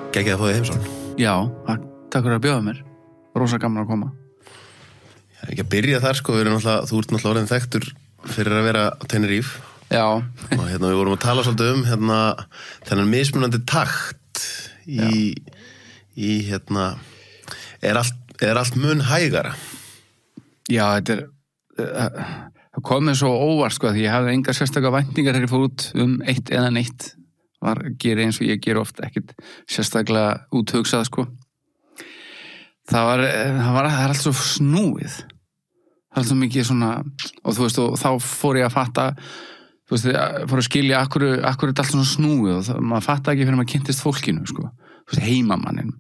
Geggjað að fá þig heimsókn. Já, takk fyrir að bjóða mér. Rosa gaman að koma. Ég er ekki að byrja þar, sko, þú ert náttúrulega orðin þekktur fyrir að vera á Tenerife. Já. Og við vorum að tala svolítið þennan mismunandi takt í er allt mun hægara? Já, þetta það kom mér svo óvart, sko, því ég hafði engar sérstaklega væntingar þegar ég fór út eitt eða neitt. Gera eins og ég ger oft, ekkert sérstaklega úthugsað, sko. Það er allt svo snúið. Það er allt svo mikið svona, og þú veist, og þá fór ég að fatta, þú veist, fór að skilja akkur er þetta allt svona snúið, og maður fatta ekki fyrir maður kynntist fólkinu, sko. Þú veist, heimamanninn.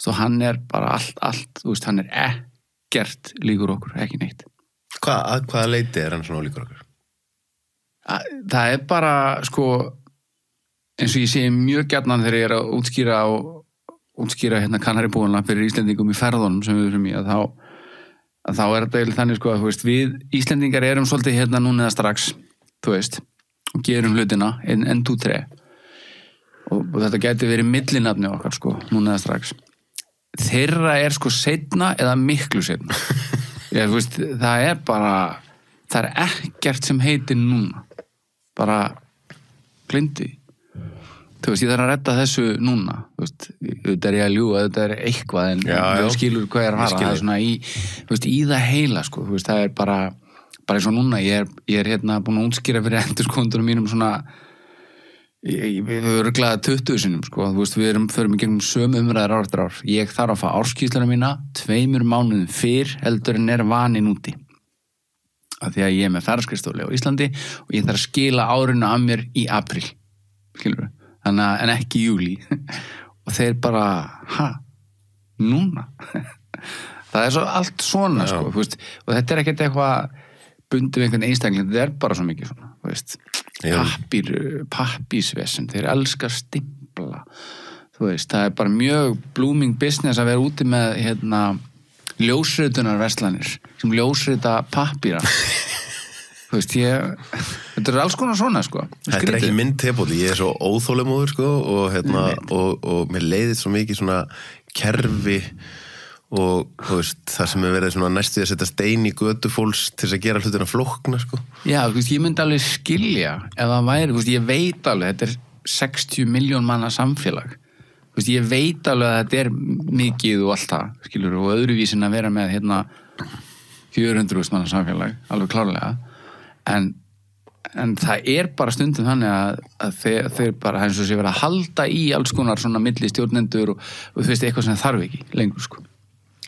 Svo hann er bara allt, þú veist, hann er ekkert líkur okkur, ekki neitt. Hvaða leiti er hann svona líkur okkur? Það er bara, sko, eins og ég segi mjög gjarnan þegar ég er að útskýra hérna Kanaribúana fyrir Íslendingum í ferðunum sem við erum í, að þá er þetta eiginlega þannig, sko, að þú veist, við Íslendingar erum svolítið hérna núna eða strax, þú veist, og gerum hlutina 1, 2, 3 og þetta gæti verið millinafni okkar, sko, núna eða strax. Þeirra er, sko, seinna eða miklu seinna. Þú veist, það er ekkert sem heitir núna. Bara glindi. Þú veist, ég þarf að redda þessu núna, þú veist, þetta er ég að ljúga, þetta er eitthvað, en þú skilur hvað ég er að fara, það er svona í það heila, sko, þú veist, það er bara eins og núna, ég er hérna búin að útskýra fyrir endurskóndunum mínum svona, við höfum örugglega 20 sinnum, sko, þú veist, við förum í gegnum sömu umræðar ár eftir ár, ég þarf að fá árskýrsluna mína 2 mánuðum fyrr heldur en er vaninn úti, af því að ég er með ferðaskrifstofu á Íslandi og ég þarf að skila árinu af mér í apríl, skilur en ekki í júlí og þeir bara, núna það er svo allt svona, sko, þú veist, og þetta er ekkert eitthvað bundið við einhvern einstakling, þetta er bara svo mikið svona, þú veist, pappísvesen, þeir elska stimpla, þú veist, það er bara mjög blooming business að vera úti með ljósritunarverslanir sem ljósrita pappíra þú veist, þetta er alls konar svona, sko. Þetta er ekki minn tepóli, ég er svo óþolimóður, sko, og mér leiðir svo mikið svona kerfi og, þú veist, það sem er verið svona næstu að setja stein í götu fólks til þess að gera hlutina flókna, sko. Já, þú veist, ég myndi alveg skilja ef það væri, þú veist, ég veit alveg, þetta er 60 milljón manna samfélag. Þú veist, ég veit alveg að þetta er mikið og allt það, skilur, og öðruvísin að vera með, 400.000 manna samfélag, alveg klárlega. En það er bara stundum þannig að þeir bara eins og sé verið að halda í alls konar svona milli stjórnendur og þú veist, eitthvað sem þarf ekki lengur, sko.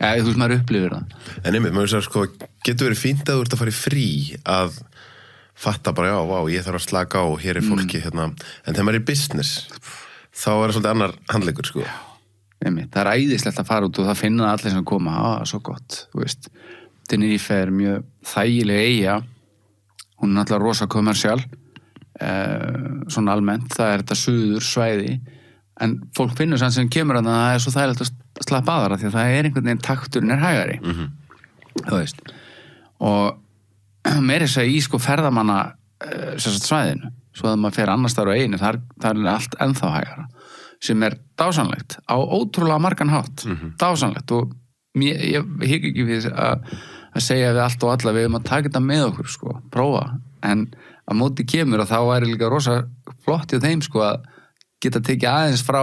Þú veist, maður upplifir það. En einmitt, maður sagði, sko, getur verið fínt að þú ert að fara í frí að fatta bara, já, vá, ég þarf að slaka á, hér er fólki, en þegar maður er í business, þá er það svolítið annar handleikur, sko. Einmitt, það er æðislegt að fara út og það finna allir sem koma, svo gott, þú veist. Tenerife er mjög þægileg eyja. Hún er náttúrulega rosa kommersial, svona almennt, það er þetta suður svæði, en fólk finnur sann sem kemur að það er svo þægilegt að slappa að því að það er einhvern veginn takturinn er hægari, þú veist, og meira þess að í, sko, ferðamanna svæðinu, svo að maður fer annars þar á einu, þar er allt ennþá hægara, sem er dásamlegt, á ótrúlega margan hátt, dásamlegt, og ég hygg ekki við að segja við allt og alla, við að taka þetta með okkur, sko, prófa, en að móti kemur og þá er líka rosa flott í þeim, sko, að geta tekið aðeins frá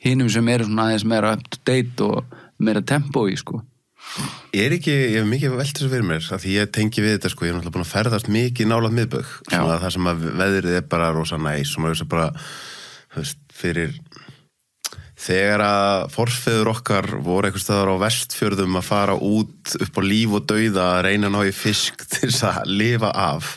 hinum sem eru svona aðeins meira up to date og meira tempo í, sko. Ég hef mikið velt þessu fyrir mér, að því ég tengi við þetta, sko, ég hef náttúrulega búin að ferðast mikið nálægt miðbögg, svona það sem að veðrið er bara rosa næs, og maður bara, þú veist, fyrir þegar að forfeður okkar voru einhvers staðar á Vestfjörðum að fara út upp á líf og dauða að reyna að ná í fisk til þess að lifa af,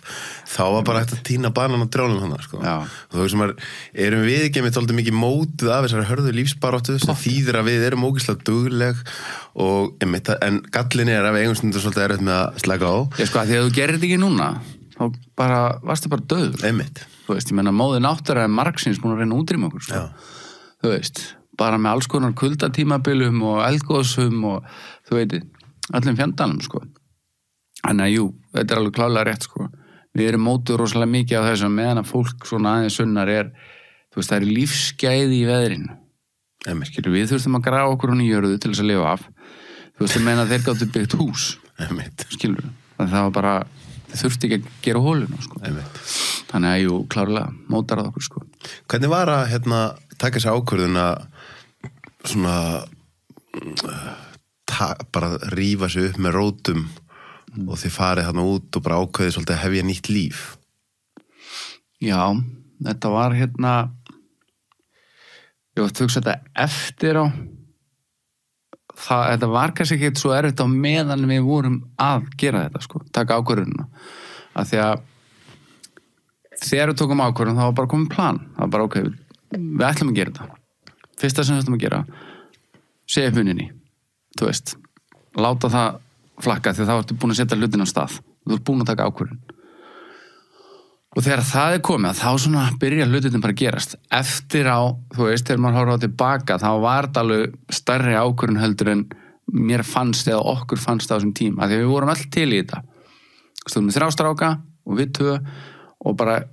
þá var bara hægt að tína banan og drjálun hann, sko. Og þú veist, erum við ekki með tóldi mikið mótuð af þessari hörðu lífsbaráttu sem þýðir að við erum ógeðslega dugleg og en gallin er að við eigum stundur svolítið erfitt með að slaka á. Já, sko, því að þú gerir þetta ekki núna, þá varstu bara döður. Einmitt. Þú veist, ég menna móðir náttúra er margsins búin að reyna að útrýma okkur, sko. Þú veist, bara með alls konar kuldatímabilum og eldgosum og þú veit, öllum fjandanum, sko. Þannig að jú, þetta er alveg klárlega rétt, sko. Við erum mótuð rosalega mikið á þessu meðan að fólk svona aðeins sunnar þú veist, það er lífsgæði í veðrinu. Skilur, við þurftum að grafa okkur hún í jörðu til þess að lifa af. Þú veist, ég meina að þeir gáttu byggt hús. Skilur, það var bara, þeir þurfti ekki að gera hóluna, sko. Þannig að, jú, klárlega, mótarað okkur, sko. Hvernig var að, taka þessi ákvörðun að svona bara rífa sig upp með rótum og þið farið þarna út og bara ákveðið svolítið að hefja nýtt líf? Já, þetta var ég var að hugsa þetta eftir á þetta var kannski ekki svo erfitt á meðan við vorum að gera þetta, sko, taka ákvörðunina, af því að þegar við tókum ákvörðun þá var bara komið plan, það var bara ok, við ætlum að gera þetta, fyrsta sem við ætlum að gera segja upp uninni, þú veist, láta það flakka því þá ertu búin að setja hlutin á stað, þú ert búin að taka ákvörðun. Og þegar það komið, þá svona byrja hlutin bara að gerast. Eftir á, þú veist, þegar maður horfði á tilbaka, þá var þetta alveg stærri ákvörðun heldur en mér fannst eða okkur fannst á þessum tíma. Þegar við vorum all til í þetta. Stóðum við 3 stráka og við 2 og bara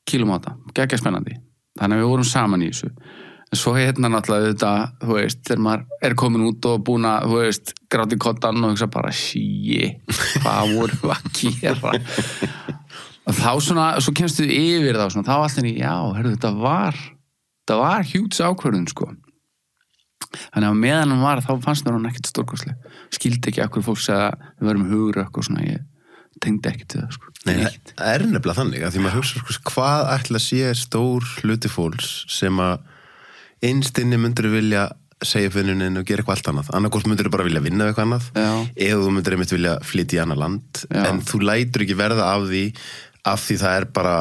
kýlum á þetta. Gekkja spennandi. Þannig að við vorum saman í þessu. En svo náttúrulega þetta, þú veist, þegar maður komin út og búin að, þú veist, gráti kottan og hugsa bara, hvað vorum við að gera? Og þá svona, svo kemstu yfir þá svona, þá allir já, herru, þetta var hjúts ákvörðun, sko. Þannig að meðan hann var, þá fannst mér hann ekkert stórkostleg. Skildi ekki akkur fólk segja að við verum hugrökk og svona, ég tengdi ekki til það, sko. Nei, það er nefnilega þannig, að því maður hugsa, sko, hvað ætla að sé stór hluti fólks sem að einstinni myndir vilja segja vinnuninn og gera eitthvað allt annað. Annarkort myndir bara vilja vinna eitthvað annað, eða þú myndir einmitt vilja flytja í annað land, en þú lætur ekki verða af því það er bara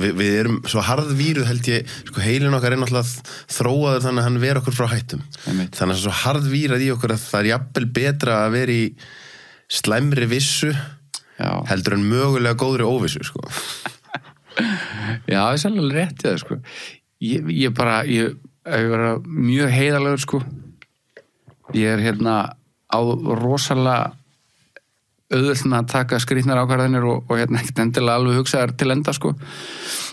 við erum svo harðvíruð, held ég, sko, heilin okkar er náttúrulega þróaður þannig að hann ver okkur frá hættum. Þannig að svo harðvírað í okkur að það er jafnvel betra að vera í slæmri vissu heldur en mögulega góðri óvissu, sko. Já, það er sérlega rétt í það, sko. Ég var mjög heiðalegur, sko. Ég er á rosalega auðvöld með að taka skrýtnar ákvarðanir og ekkert endilega alveg hugsaðar til enda, sko.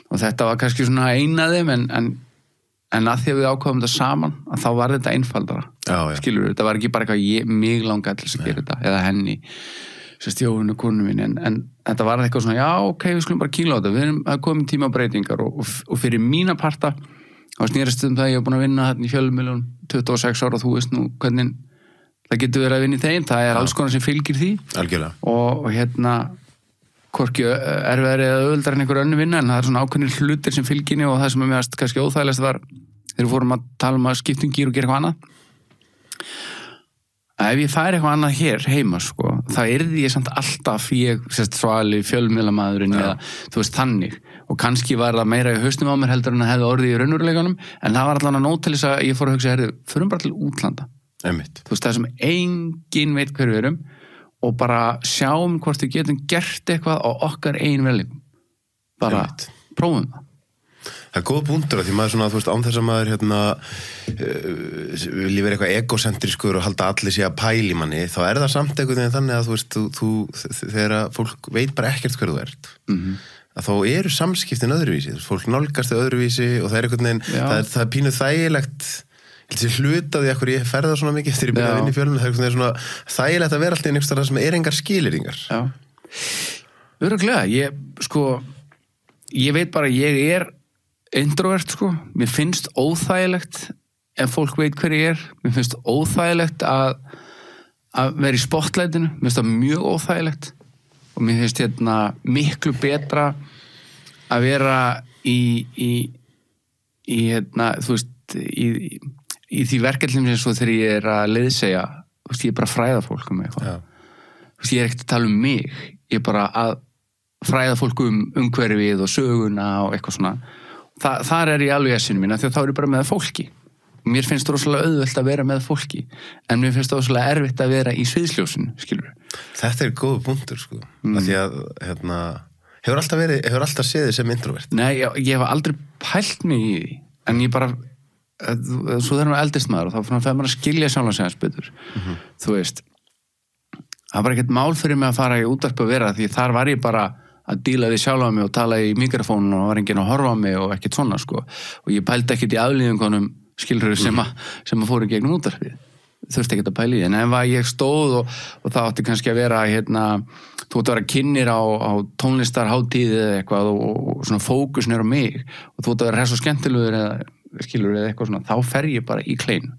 Og þetta var kannski svona eina af þeim, en að því að við ákváðum þetta saman, að þá var þetta einfaldara. Skilur, þetta var ekki bara eitthvað mig langaði til þess að gera þetta, eða henni, Jóhannu konu mín, en þetta var eitthvað svona, já, ok, við skulum bara kýla á þetta, við erum að koma tíma breytingar og fyrir mína parta, þá snýrist það ég hef búin að vinna þarna í fjölmiðlum 26 ára og þú veist nú hvernig það getur verið að vinna í þeim, það er alls konar sem fylgir því. Algjörlega. Og hvorki erfiðari eða auðveldari en einhver önnu vinna, en það er svona ákveðnir hlutir sem fylginni og það sem mér varst kannski óþægilegast var þegar við fórum að tala um að skipta gír og gera eitthvað annað. Ef ég færi eitthvað annað hér heima, sko, þá yrði ég samt alltaf svali fjölmiðlamaðurinn eða þú veist þannig, og kannski var það meira í haustum á mér heldur en að hefði orðið í raunveruleikanum, en það var allan að nót til þess að ég fór að hugsa, förum bara til útlanda. Þú veist, það sem enginn veit hver við erum og bara sjáum hvort við getum gert eitthvað á okkar eigin velingum. Bara prófum það. Það er góð punktur að því maður svona, þú veist, án þess að maður vilji vera eitthvað egocentriskur og halda allir sé að pæli manni, þá er það samt einhvern veginn þannig að þú þegar fólk veit bara ekkert hver þú ert, að þá eru samskiptin öðruvísi, fólk nálgast öðruvísi og það er einhvern veginn, það er pínuð þægilegt, þessi hlutaði akkur ég ferða svona mikið þegar ég byrja að vinna í fjölum, það er svona þægilegt að vera alltaf einhvers staðar sem er engar skilyrðingar. Örugglega, ég veit bara, ég er introvert, sko, mér finnst óþægilegt ef fólk veit hver ég er, mér finnst óþægilegt að vera í spotlightinu, mér finnst það mjög óþægilegt og mér finnst miklu betra að vera í þú veist, í því verkefnum sem svo þegar ég er að leiðsegja, þú veist, ég er bara að fræða fólk um eitthvað, þú veist, ég er ekkert að tala um mig, ég er bara að fræða fólk um umhverfið og söguna og eitthvað svona. Þar er ég alveg essinu mín, því að þá er ég bara með fólki. Mér finnst það rosalega auðvelt að vera með fólki, en mér finnst það rosalega erfitt að vera í sviðsljósinu, skilur. Þetta er góð punktur, sko. Af því að, hefur alltaf séð þig sem introvert? Nei, ég hef aldrei pælt mig í því, en ég bara, svo þegar maður eldist maður, og þá fer maður að skilja sjálfans betur. Þú veist, það var bara ekkert mál fyrir mig að fara í útvarp að vera, því þar var ég bara að díla við sjálfa mig og tala í mikrofónun og var enginn að horfa á mig og ekkert svona, sko. Og ég pældi ekkert í aflýðingunum skilurðu sem að fóru gegnum útvarpið þurfti ekki að pæla í því, en ef að ég stóð og það átti kannski að vera þú átti að vera kynnir á tónlistarhátíð eða eitthvað og svona fókusin á mig og þú átti að vera hress og skemmtilegur eða skilurðu eða eitthvað svona, þá fer ég bara í kleinu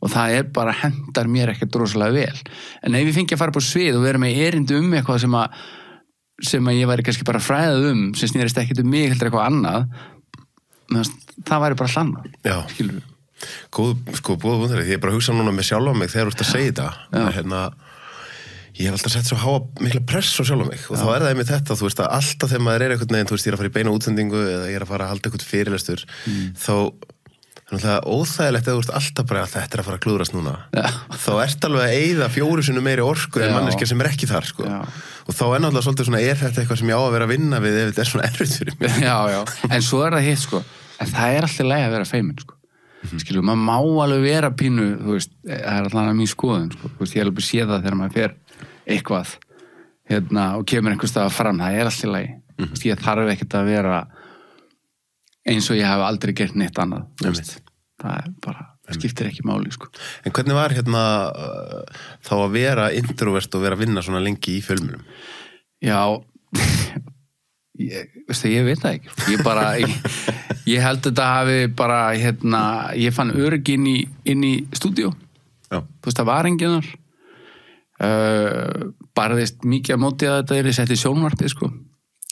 og það bara hendar mér ekkert rosalega vel, en ef ég fengi að fara på svið og vera með erindi eitthvað sem að ég væri kannski bara fræðað sem snýrist ekkert mig heldur eitthvað annað, það væri bara hlannað, skilur við. Búið búið ég bara hugsa núna með sjálf á mig þegar þú ert að segja þetta, ég hef alltaf sett svo háa mikla press á sjálf á mig og þá það einmitt þetta, þú veist að alltaf þegar maður einhvern veginn, þú veist, ég að fara í beina útsendingu eða ég að fara að halda einhvern fyrirlestur, þá það er óþægilegt að þú ert alltaf bara að þetta að fara að klúðrast núna þá ert alveg að eyða 4 sinnum meiri orku en manneskja sem ekki þar sko. Og þá náttúrulega svolítið svona þetta eitthvað sem ég á að vera að vinna við ef þetta svona erfitt fyrir mig en svo það hitt sko, en það alltaf leið að vera feimin sko. Skilur, maður má alveg vera pínu, þú veist, það alltaf mín skoðun sko. Þú veist, ég alveg sé það þegar maður fer eitthvað og kemur einhvers staðar fram, það alltaf leið ég þarf ekkert að vera eins og ég hef aldrei gert neitt annað það bara, skiptir ekki máli sko. En hvernig var þá að vera introvert og vera að vinna svona lengi í fjölmiðlum? Já ég veit það ekki ég held þetta hafi bara ég fann öryggi inn í stúdíó þú veist, það var enginn þar barðist mikið að móti að þetta sett í sjónvarpið sko.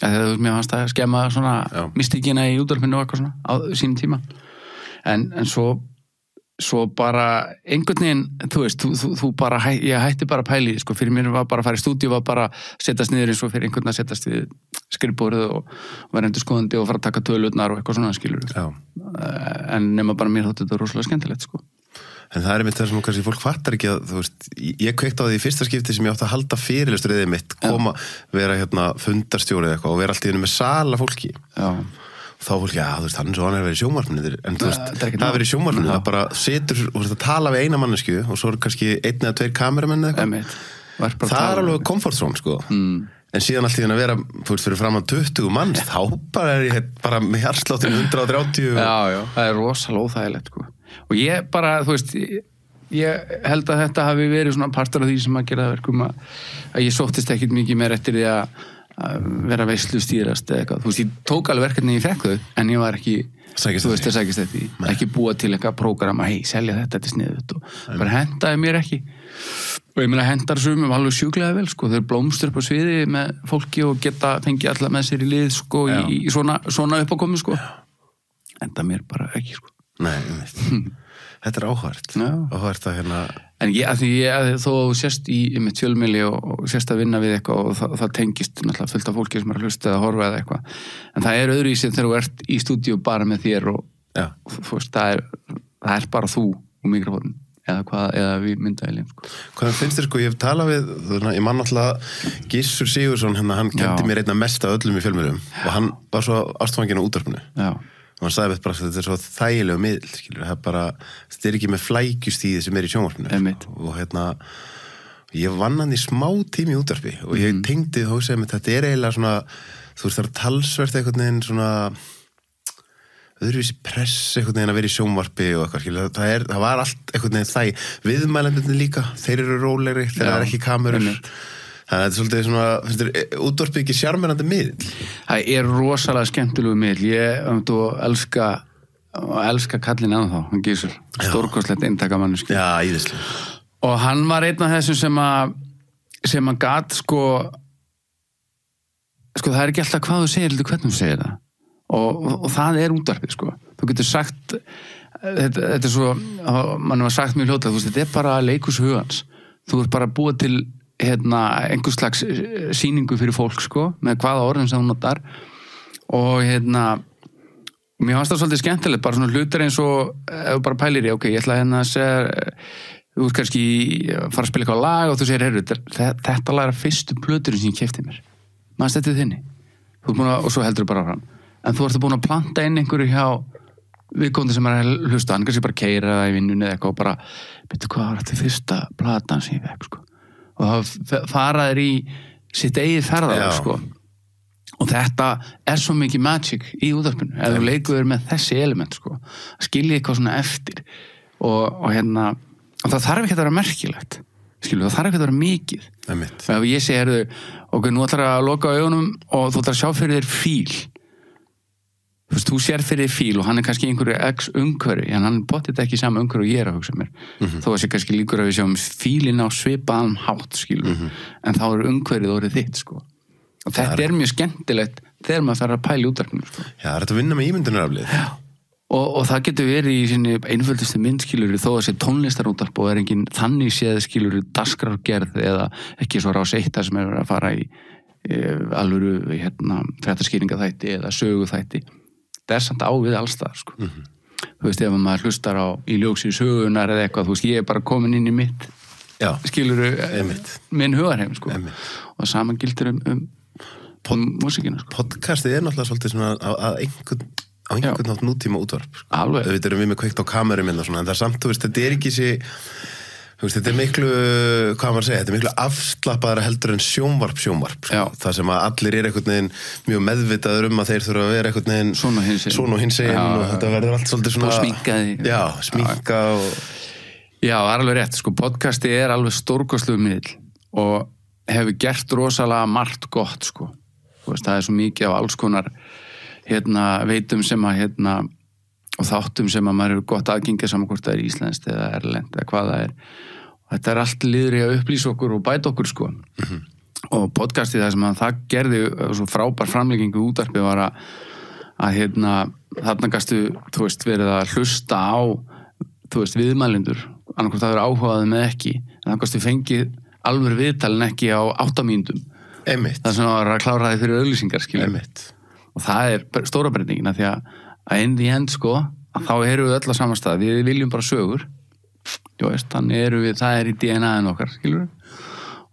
Þegar mér fannst að skemma svona mystíkina í útvarpinu og eitthvað svona á sínum tíma en svo bara einhvern veginn, þú veist þú bara, ég hætti bara að pæla í sko, fyrir mér var bara að fara í stúdíu var bara að setjast niður eins og fyrir einhvern að setjast við skrifborðið og vera endurskoðandi og fara að taka tölurnar og eitthvað svona skilur en nema bara mér þótti þetta rosalega skemmtilegt sko. En það einmitt það sem kannski fólk fattar ekki að, þú veist, ég kveikt á því í fyrsta skipti sem ég átti að halda fyrirlestur eða mitt, vera fundarstjórið eitthvað og vera alltaf með sala fólki. Þá fólki, þú veist, hann svo hann verið í sjónvarpinu, en þú veist, það verið í sjónvarpinu, það bara setur, og það tala við eina mannesku og svo kannski 1 eða 2 kameramenn eða eitthvað. Það alveg comfort zone, sko. En síðan alltaf að vera, þú veist, fyrir framan 20 manns, þá bara ég bara með hjartsláttin 130. Já, það rosalega óþægilegt, sko. Og ég bara, þú veist, ég held að þetta hafi verið svona partur af því sem að gera það verkum að ég sóttist ekkit mikið meir eftir því að vera veislustýrast eða eitthvað. Þú veist, ég tók alveg verkefni í fekku, en ég var ekki, þú veist, það sækist þetta í, ekki búa til eitthvað prógram að, selja þetta sniðut og bara hendaði mér ekki. Og ég meina hendar sumum alveg sjúklega vel, sko, þeir blómstur upp á sviði með fólki og geta fengið alla með sér í lið, sko, í svona uppákomi, sko. Enda mér bara ekki, sko. Nei, þetta áhvert að En þó sérst í mitt fjölmiðli og sérst að vinna við eitthvað og það tengist náttúrulega fullt af fólki sem er að hlusta eða horfa eða eitthvað, en það öðruvísi þegar þú ert í stúdíu bara með þér og þú veist, það er bara þú og mikrofónin eða við myndaðilin sko. Hvað finnst þér, sko, ég hef talað við ég man náttúrulega Gissur Sigurðsson hann kendi mér einna mest af öllum í fjölmiðlum og hann var svo ástfanginn á útvarpinu og hann sagði bara að þetta svo þægilegu miðl, skilur, þetta ekki með flækjustíði sem í sjónvarpinu og ég vann hann í smá tími í útvarpi og ég tengdi þá sem þetta eiginlega svona, þú veist, það talsvert einhvern veginn svona öðruvísi press einhvern veginn að vera í sjónvarpi og eitthvað, skilur, það var allt einhvern veginn viðmælendurnir líka, þeir eru rólegri þegar það ekki kamerur það svolítið svona, finnst þér útvarpið ekki sjarmerandi miðl? Það rosalega skemmtilegu miðl, ég elska kallinn ennþá, hann Gissur, stórkostlegt eintakamannuski. Já, íðislega. Og hann var einn af þessum sem að gat, sko, það ekki alltaf hvað þú segir, heldur hvernig þú segir það. Og það útvarpið, sko. Þú getur sagt, þetta svo, mann var sagt mjög hljótlega, þú veist, þetta bara leikhús hugans. Þú bara búið til einhvers slags sýningu fyrir fólk, sko, með hvaða orðin sem hún notar og mér fannst það svolítið skemmtilegt, bara svona hlutir eins og ef þú bara pælir í, ég ætla að segja þú veist kannski fara að spila eitthvað lag og þú segir, heyrðu, þetta lag fyrstu plöturinn sem ég keypti mér maður stættið þinni og svo heldur þú bara fram, en þú ert búin að planta inn einhverju hjá viðkomandi sem að hlusta, hann kannski bara keyra það í vinnunni eða eitthvað og bara, betur hvað var þetta fyrsta platan sem ég fekk, sko og það faraðir í sitt eigið ferðalag, sko og þetta svo mikið magic í útvarpinu ef þú leikur með þessi element sko, skilja eitthvað svona eftir og það þarf ekki að vera merkilegt skilju, það þarf ekki að vera mikið ef ég segi, ok, nú ætlar að loka augunum og þú ætlar að sjá fyrir þér fíl þú sér fyrir þér fíl og hann kannski einhverju umhverfi, en hann bóttið ekki sama umhverfi og ég að hugsa mér þó að sé kannski líkur að við sjáum fílinn á svipaðan hátt skilju, en þá umhverfið orðið þitt sko og þetta mjög skemmtilegt þegar maður þarf að pæla í útvarpinu sko. Já, það að vinna með ímyndunaraflið og það getur verið í sinni einföldustu myndskilur þó að sé tónlistarútvarp og engin þannig séð skilur dagskrárgerð eða ekki svo Rás 1 sem að fara í alvöru fréttaskýringaþætti eða söguþætti það samt á við allstaðar sko. Þú veist, ef maður hlustar í ljósi sögunar eða eitthvað, þú veist, ég bara komin inn í mitt skilur minn hugarheim sko. Og saman gildir músíkina sko. Podcastið náttúrulega svolítið svona að einhvern nátt nútíma útvarp sko. Alveg. Við erum við með kveikt á kamerum og svona, en það samt, þú veist, þetta ekki þetta miklu, hvað maður segja, þetta miklu afslappaðara heldur en sjónvarp sko. Það sem að allir einhvern veginn mjög meðvitaður að þeir þurfa að vera einhvern veginn svona og hinsegin og þetta verður allt svolítið svona og sminkaði sminka og Já, alveg rétt, sko, podcasti alveg stórkostlegur miðl og hefur gert rosalega margt gott, sko. Þú veist, það svo mikið af alls konar veitum sem að og þáttum sem að maður gott aðgengja saman hvort það íslenskt eða erlent eða hvað það og þetta allt liður í að upplýsa okkur og bæta okkur, sko. Og podcastið það sem að það gerði svo frábær framleggingu útvarpi var að þarna gastu, þú veist, verið að hlusta á, þú veist, viðmælendur annarkvæmt það verið áhugaði með ekki en það kannski fengið alveg viðtalin ekki á 8 mínútum það sem var að klára það fyrir auglýsingar og það stóra breytingin því að in the end sko að þá erum við öll á sama stað, við viljum bara sögur veist, þannig við, það í DNA-in okkar skilur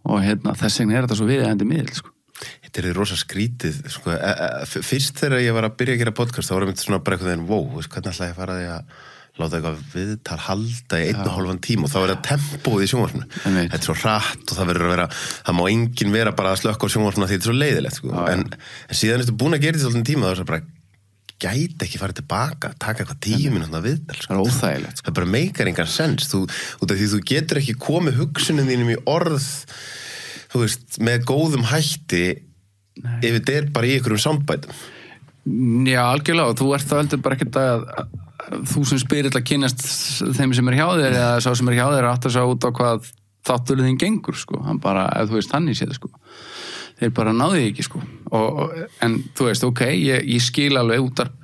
og þess vegna þetta svo viðeigandi miðl sko. Þetta rosa skrítið sko, fyrst þegar ég var að byrja að gera podcast þá var ég svona bara eitthvað hvernig ætla ég að fara því að láta eitthvað viðtal halda í 1,5 tíma og þá það tempóð í sjónvarpinu. Þetta svo hratt og það má enginn vera bara að slökka á sjónvarpinu því þetta svo leiðilegt. Sko. En síðan ertu búin að gera þetta svolítið tíma þá það bara gæti ekki farið tilbaka, taka eitthvað 10 mínútna viðtal. Sko. Það óþægilegt. Sko. Það bara meikar engan sens. Út af því þú getur ekki komið hugsunum þínum í orð, þú veist, með góðum hætti ef þetta bara í einhverjum soundbætum. Já, algjörlega, og þú ert það heldur bara ekkert að þú sem spyrir að kynnast þeim sem hjá þér eða sá sem hjá þér átt að sjá út á hvað þáttur þín gengur sko, hann bara, ef þú veist hann í séð sko, þeir bara náðu ekki sko, en þú veist, ok, ég skil alveg útvarp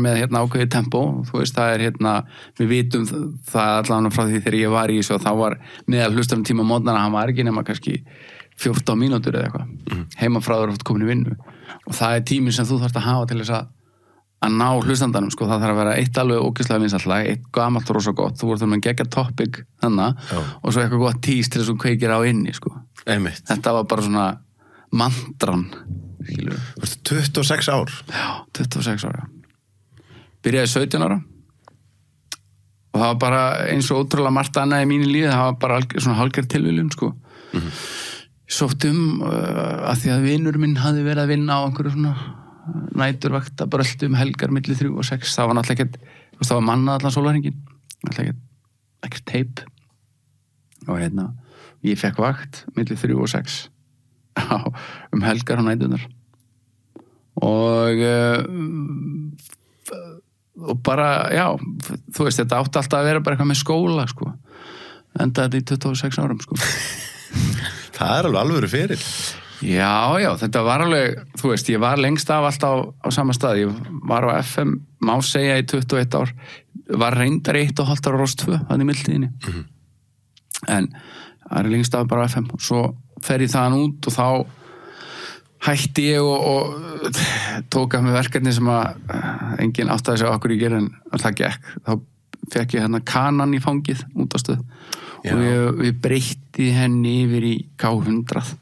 með ákveðið tempó, þú veist, það við vitum það allavega frá því þegar ég var í þessu og þá var meðal hlustarum tíma mótnana, hann var ekki nema kannski 14 mínútur eða eitthvað, heimafráður oft komin í vinnu og það tíminn sem þú þarft að hafa til þess að ná hlustandanum, sko, það þarf að vera eitt alveg ógeðslega vinsællag, eitt gamalt rosa gott þú voru með geggja topic þannig og svo eitthvað gott tís til þess að kveikir á inni, sko. Einmitt. Þetta var bara svona mantran, skilur. 26 ár? Já, 26 ára. Byrjaði 17 ára og það var bara eins og ótrúlega margt annað í mínu lífi, það var bara svona hálfgerð tilviljun, sko. Sóttum að því að vinur minn hafði verið að vinna á einhverju svona næturvakt að bröldu helgar milli 3 og 6, það var náttúrulega ekkert það var mannað allan sólarhringinn ekkert teip og ég fekk vakt milli 3 og 6 helgar á nætunar og bara, já þú veist, þetta átti alltaf að vera bara eitthvað með skóla sko, enda þetta í 26 árum sko. Það alveg fyrir. Já, þetta var alveg, þú veist, ég var lengst af alltaf á sama stað, ég var á FM, má segja í 21 ár, var reyndar 1,5 ára Rás 2, þannig í mildtíðinni. En það lengst af bara á FM, og svo fer ég þaðan út og þá hætti ég og tók af mig verkefni sem að enginn áttaði sig á okkur ég gerði en það gekk. Þá fekk ég kanan í fangið út á stöð og við breytti henni yfir í K100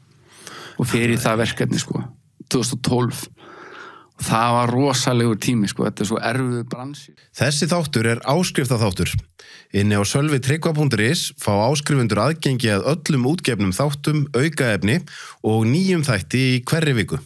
og fyrir það verkefni sko 2012 og það var rosalegur tími sko, þetta svo erfiður bransi. Þessi þáttur áskriftaþáttur. Inni á sölvitryggva.is fá áskrifundur aðgengi að öllum útgefnum þáttum, aukaefni og nýjum þætti í hverri viku.